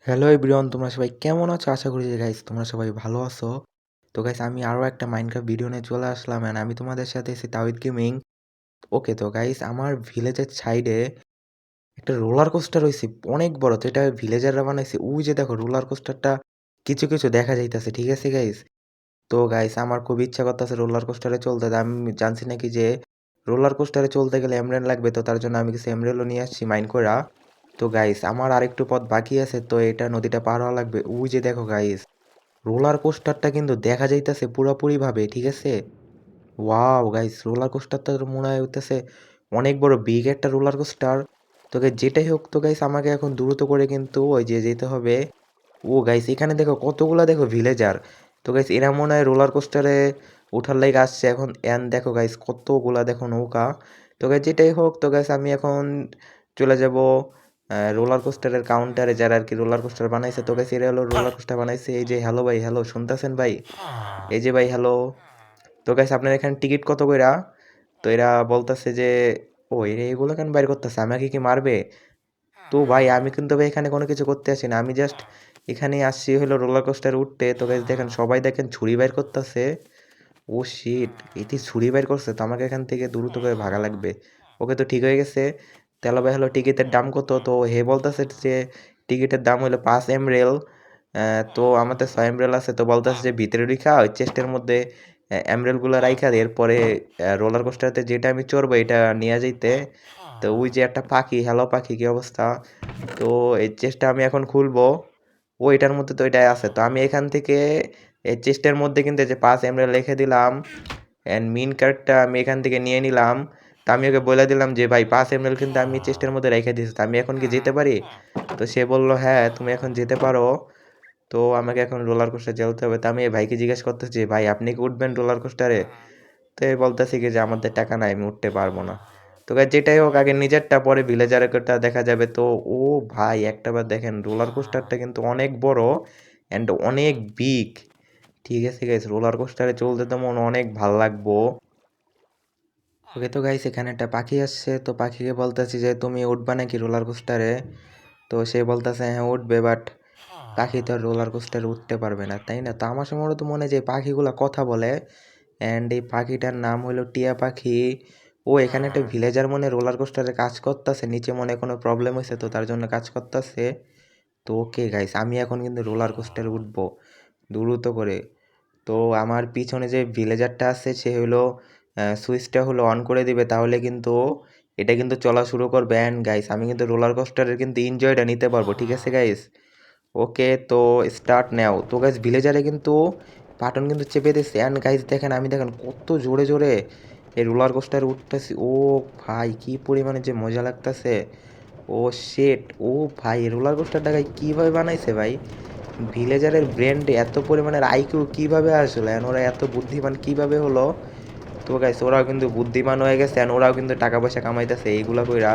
Hello everyone, তোমরা সবাই কেমন আছো? আশা করি যে গাইস তোমরা সবাই ভালো আছো। তো গাইস আমি আরও একটা মাইনক্রাফট ভিডিও নিয়ে চলে আসলাম এন্ড আমি তোমাদের সাথে এসে তাওহিদ গেমিং। ওকে, তো গাইস আমার ভিলেজের সাইডে একটা রোলার কোস্টার হইছে অনেক বড়। তো এটা ভিলেজাররা বানাইছে। ওই যে দেখো রোলার কোস্টারটা কিছু কিছু দেখা যাইতেছে, ঠিক আছে গাইস? তো গাইস আমার খুব ইচ্ছা করতেছে রোলার কোস্টারে চলতে। তা আমি জানছি নাকি যে রোলার কোস্টারে চলতে গেলে এমরেল লাগবে, তো তার জন্য আমি কিছু এমরেলও নিয়ে আসছি মাইন কইরা। তো গাইস আমার আরেকটু পথ বাকি আছে, তো এটা নদীটা পার হওয়া লাগবে। ওই যে দেখো গাইস রোলার কোস্টারটা কিন্তু দেখা যাইতেছে পুরোপুরি ভাবে, ঠিক আছে? ওয়াও গাইস, রোলার কোস্টারটা তো মনে হয় হইতেছে অনেক বড় বিগ একটা রোলার কোস্টার। তো গাইস যেটাই হোক, তো গাইস আমাকে এখন দ্রুত করে কিন্তু ওই যে যেতে হবে। ও গাইস এখানে দেখো কতগুলা দেখো ভিলেজার। তো গাইস এরা মনে হয় রোলার কোস্টারে ওঠার লাইগা আসছে এখন। এন দেখো গাইস কতগুলা দেখো নৌকা। তো গাইস যেটাই হোক, তো গাইস আমি এখন চলে যাব রোলার কোস্টারের কাউন্টারে, যারা আর কি রোলার কোস্টার বানাইছে। তো গাইস এরা হলো রোলার কোস্টার বানাইছে। এই যে হ্যালো ভাই, হ্যালো শুনতেছেন ভাই? এই যে ভাই হ্যালো। তো গাইস আপনার এখানে টিকিট কত কইরা? তো এরা বলতেছে যে ও এরা এগুলো কেন বাইর করতেছে, আমাকে কি মারবে? তো ভাই আমি কিন্তু ভাই এখানে কোনো কিছু করতে আসি না, আমি জাস্ট এখানে আসছি হলো রোলার কোস্টার উঠতে। তো গাইস দেখেন সবাই দেখেন ছুরি বাইর করতেছে। ও শিট, এটি ছুরি বাইর করছে, তো আমাকে এখান থেকে দ্রুত করে ভাগা লাগবে। ওকে, তো ঠিক হয়ে গেছে। তেলা ভাই হলো টিকিটের দাম কত? তো হে বলতেছে যে টিকিটের দাম হলো 5 এমরেল। তো আমাদের 6 এমরেল আছে, তো বলতেছে যে ভিতরে রেখা ওই চেস্টের মধ্যে এমরেলগুলো রাইখা এরপরে রোলার কোস্টারতে যেটা আমি চড়বো এটা নিয়ে যাইতে। তো ওই যে একটা পাখি, হ্যালো পাখি কি অবস্থা? তো এই চেস্টটা আমি এখন খুলবো। ও এটার মধ্যে তো এটাই আছে, তো আমি এখান থেকে এই চেস্টের মধ্যে কিন্তু এই যে 5 এমরেল লিখে দিলাম অ্যান্ড মিন কার্ডটা আমি এখান থেকে নিয়ে নিলাম। তা আমি ওকে বলে দিলাম যে ভাই 5 এমরেল কিন্তু আমি চেস্টের মধ্যে রেখে দিয়েছি, তো আমি এখন কি যেতে পারি? তো সে বলল হ্যাঁ তুমি এখন যেতে পারো। তো আমাকে এখন রোলার কোস্টার চলতে হবে। তো আমি এই ভাইকে জিজ্ঞেস করতেছি ভাই আপনি কি উঠবেন রোলার কোস্টারে? তো এই বলতেছি কি যে আমাদের টাকা নাই, আমি উঠতে পারবো না। তো গাইস যেটাই হোক আগে নিজেরটা পরে ভিলেজারেরটা দেখা যাবে। তো ও ভাই একটা বার দেখেন রোলার কোস্টারটা কিন্তু অনেক বড় অ্যান্ড অনেক বিগ। ঠিক আছে গাইস, রোলার কোস্টারে চলতে তো মন অনেক ভাল লাগবো। ওকে, তো গাইস এখানে একটা পাখি আসছে, তো পাখিকে বলতেছি যে তুমি উঠবা নাকি রোলার কোস্টারে? তো সে বলতেছে হ্যাঁ উঠবে, বাট পাখি তো রোলার কোস্টারে উঠতে পারবে না, তাই না? তো আমার সময় তো মনে হয় যে পাখিগুলা কথা বলে অ্যান্ড এই পাখিটার নাম হলো টিয়া পাখি। ও এখানে একটা ভিলেজার মনে রোলার কোস্টারে কাজ করতেছে, নিচে মনে হয় কোনো প্রবলেম হয়েছে তো তার জন্য কাজ করতেছে। তো ওকে গাইস আমি এখন কিন্তু রোলার কোস্টারে উঠবো দ্রুত করে। তো আমার পিছনে যে ভিলেজারটা আছে সে হলো সুইচটা হলো অন করে দিবে, তাহলে কিন্তু এটা কিন্তু চলা শুরু করবে অ্যান্ড গাইস আমি কিন্তু রোলার কোস্টারের কিন্তু এনজয়টা নিতে পারবো, ঠিক আছে গাইস? ওকে, তো স্টার্ট নাও। তো গাইস ভিলেজারে কিন্তু বাটন কিন্তু চেপে দিচ্ছে অ্যান্ড গাইস দেখেন আমি দেখেন কত জোরে জোরে এই রোলার কোস্টারে উঠতেছি। ও ভাই কি পরিমাণে যে মজা লাগতেছে। ও শেট, ও ভাই রোলার কোস্টারটা গাই কীভাবে বানাইছে ভাই? ভিলেজারের ব্রেন্ডে এত পরিমাণের আইকিউ কীভাবে আসলো অ্যান্ড ওরা এত বুদ্ধিমান কীভাবে হলো? তো গাইস ওরাও কিন্তু বুদ্ধিমান হয়ে গেছে অ্যান্ড ওরাও কিন্তু টাকা পয়সা কামাইতেছে এইগুলা কইরা।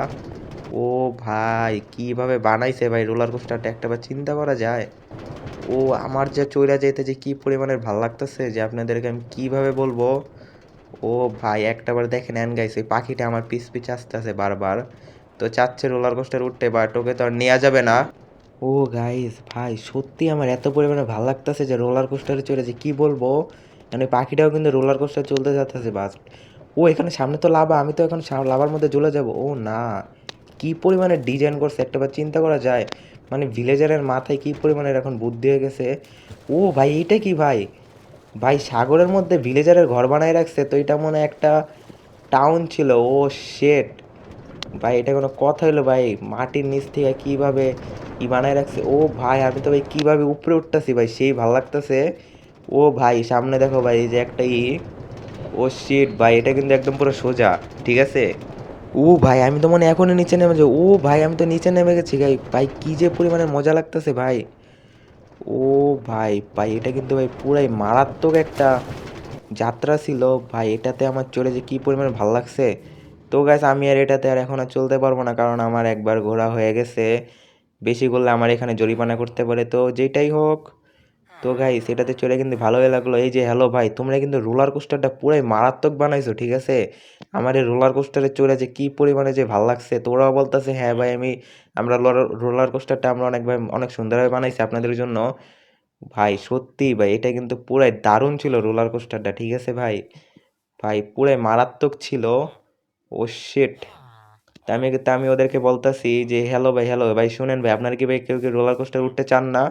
ও ভাই কিভাবে বানাইছে ভাই রোলার কোস্টারটা একটাবার চিন্তা করা যায়? ও আমার যে চইরা যাইতে যে কি পরিমাণের ভাল লাগতেছে যে আপনাদেরকে আমি কিভাবে বলবো। ও ভাই একটাবার দেখেন এন্ড গাইস এই পাখিটা আমার পিছ পিছ আসতেছে বারবার। তো চাচ্ছে রোলার কোস্টার উঠতে, বাট ওকে তো আর নেওয়া যাবে না। ও গাইস ভাই সত্যি আমার এত পরিমাণে ভাল লাগতেছে যে রোলার কোস্টারে চড়ে যে কি বলবো। মানে পাখিটাও কিন্তু রোলার কোস্টার চলতে যাচ্ছে বাস। ও এখানে সামনে তো লাভা, আমি তো এখন লাভার মধ্যে জ্বলে যাব। ও না, কি পরিমাণে ডিজাইন করছে একটাবার চিন্তা করা যায়? মানে ভিলেজারের মাথায় কি পরিমাণের এখন বুদ্ধি হয়ে গেছে। ও ভাই এইটা কি ভাই? ভাই সাগরের মধ্যে ভিলেজারের ঘর বানায় রাখছে, তো এটা মনে হয় একটা টাউন ছিল। ও শেট ভাই, এটা কোনো কথা হলো ভাই? মাটির নিচ থেকে কিভাবে বানায় রাখছে। ও ভাই আমি তো ভাই কিভাবে উপরে উঠতেছি ভাই, সেই ভাল লাগতেছে। ও ভাই সামনে দেখো ভাই এই যে একটা ও শিট ভাই এটা কিন্তু একদম পুরো সোজা, ঠিক আছে? ও ভাই আমি তো মনে হয় এখনই নিচে নেমে যাবো। ও ভাই আমি তো নিচে নেমে গেছি ভাই। ভাই কি যে পরিমাণে মজা লাগতেছে ভাই। ও ভাই ভাই এটা কিন্তু ভাই পুরাই মারাত্মক একটা যাত্রা ছিল ভাই। এটাতে আমার চলে যে কি পরিমাণে ভাল লাগছে। তো গাইস আমি আর এটাতে আর এখন আর চলতে পারবো না, কারণ আমার একবার ঘোরা হয়ে গেছে। বেশি করলে আমার এখানে জরিমানা করতে পারে। তো যেটাই হোক, তো গাইস এটাতে চড়ে কিন্তু ভালোই লাগলো। এই যে হ্যালো ভাই, তোমরা কিন্তু রোলার কোস্টারটা পুরাই মারাত্মক বানাইছো, ঠিক আছে? আমার এই রোলার কোস্টারে চড়ে যে কি পরিমাণে যে ভাল লাগছে, তোরাও বলতেছে হ্যাঁ ভাই আমরা রোলার কোস্টারটা আমরা অনেক সুন্দরভাবে বানাইছি আপনাদের জন্য। ভাই সত্যি ভাই এটা কিন্তু পুরাই দারুণ ছিল রোলার কোস্টারটা, ঠিক আছে ভাই? ভাই পুরাই মারাত্মক ছিল। ও শিট। তা আমি ওদেরকে বলতাছি যে হ্যালো ভাই শুনেন ভাই, আপনারা কি ভাই কেউ কি রোলার কোস্টার উঠতে চান না?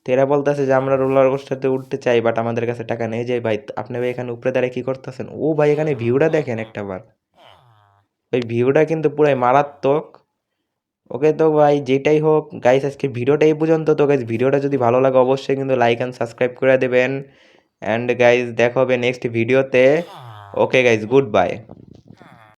তো এরা বলতেছে যে আমরা রোলার কোস্টারতে উঠতে চাই, বাট আমাদের কাছে টাকা নেই। যে ভাই আপনি ভাই এখানে উপরে দাঁড়িয়ে কি করতেছেন? ও ভাই এখানে ভিউটা দেখেন একটা বার। ভাই ভিউটা কিন্তু পুরাই মারাত্মক। ওকে তো ভাই যেটাই হোক গাইস, আজকে ভিডিওটা এই পর্যন্ত। তো গাইস ভিডিওটা যদি ভালো লাগে অবশ্যই কিন্তু লাইক অ্যান্ড সাবস্ক্রাইব করে দেবেন। অ্যান্ড গাইস দেখা হবে নেক্সট ভিডিওতে। Okay guys, good bye.